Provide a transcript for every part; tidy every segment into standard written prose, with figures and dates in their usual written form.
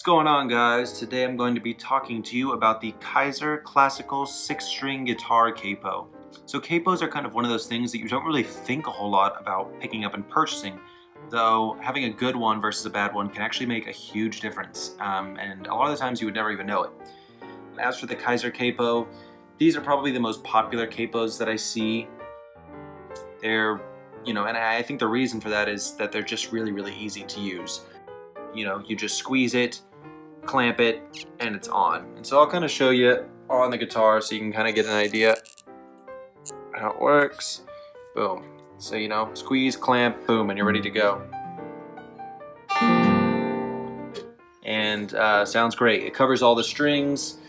going on, guys? Today I'm going to be talking to you about the Kyser classical 6-string guitar capo. So capos are kind of one of those things that you don't really think a whole lot about picking up and purchasing, though having a good one versus a bad one can actually make a huge difference, and a lot of the times you would never even know it. As for the Kyser capo, these are probably the most popular capos that I see. They're, and I think the reason for that is that they're just really easy to use. You just squeeze it, clamp it, and it's on. And so I'll kind of show you on the guitar so you can kind of get an idea how it works. Boom. So, squeeze, clamp, boom, and you're ready to go. And sounds great. It covers all the strings.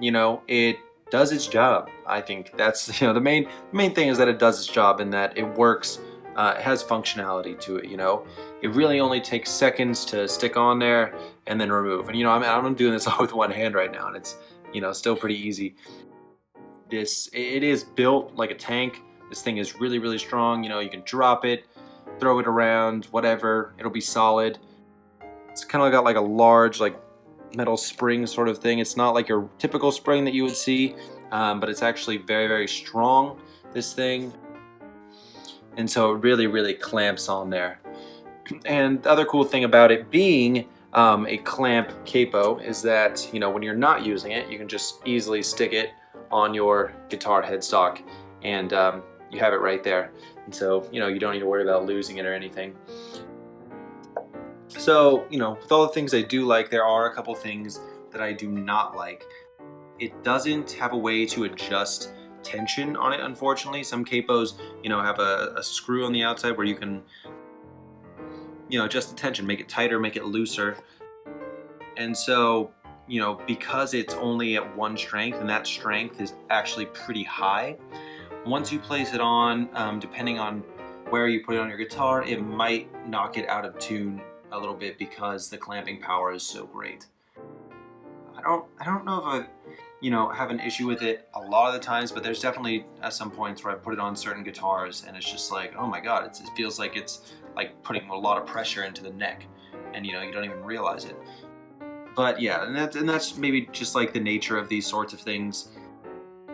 It does its job. I think that's the main thing is that it does its job and that it works. It has functionality to it. It really only takes seconds to stick on there and then remove. And I'm doing this all with one hand right now, and it's still pretty easy. It is built like a tank. This thing is really strong. You can drop it, throw it around, whatever. It'll be solid. It's kind of got like a large metal spring sort of thing. It's not like your typical spring that you would see, but it's actually very strong, this thing. And so it really clamps on there. And the other cool thing about it being a clamp capo is that when you're not using it, you can just easily stick it on your guitar headstock, and you have it right there. And so you don't need to worry about losing it or anything. So with all the things I do like, there are a couple things that I do not like. It doesn't have a way to adjust tension on it, unfortunately. Some capos have a screw on the outside where you can adjust the tension, make it tighter, make it looser. And so because it's only at one strength, and that strength is actually pretty high, once you place it on, depending on where you put it on your guitar, it might knock it out of tune a little bit because the clamping power is so great. I don't know if I have an issue with it a lot of the times, but there's definitely at some points where I put it on certain guitars and it's just like, oh my god, it feels like it's like putting a lot of pressure into the neck, and you don't even realize it. But yeah, and that's maybe just like the nature of these sorts of things.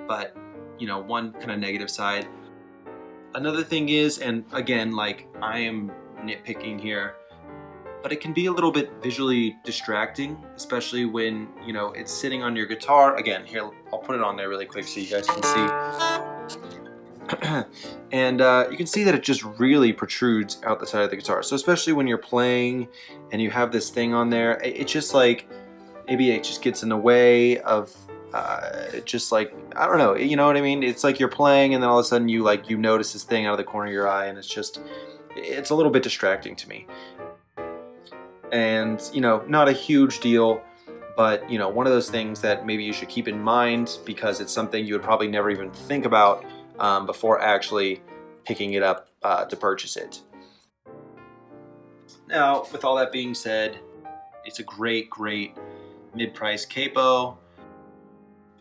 But one kind of negative side. Another thing is, and again, I am nitpicking here, but it can be a little bit visually distracting, especially when it's sitting on your guitar. Again, here, I'll put it on there really quick so you guys can see. And you can see that it just really protrudes out the side of the guitar. So especially when you're playing and you have this thing on there, it just maybe it just gets in the way of I don't know, you know what I mean? It's like you're playing and then all of a sudden you notice this thing out of the corner of your eye, and it's a little bit distracting to me. And not a huge deal, but one of those things that maybe you should keep in mind, because it's something you would probably never even think about before actually picking it up to purchase it. Now, with all that being said, it's a great mid-price capo,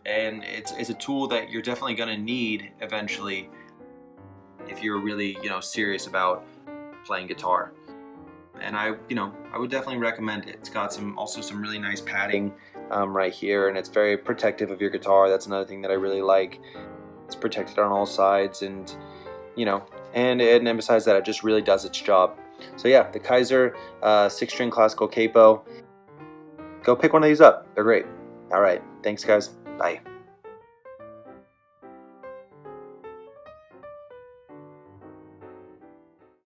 and it's a tool that you're definitely going to need eventually if you're really serious about playing guitar. And I would definitely recommend it. It's got also some really nice padding right here, and it's very protective of your guitar. That's another thing that I really like. It's protected on all sides, and and besides that, it just really does its job. So yeah, the Kyser 6-string classical capo. Go pick one of these up. They're great. All right, thanks guys. Bye.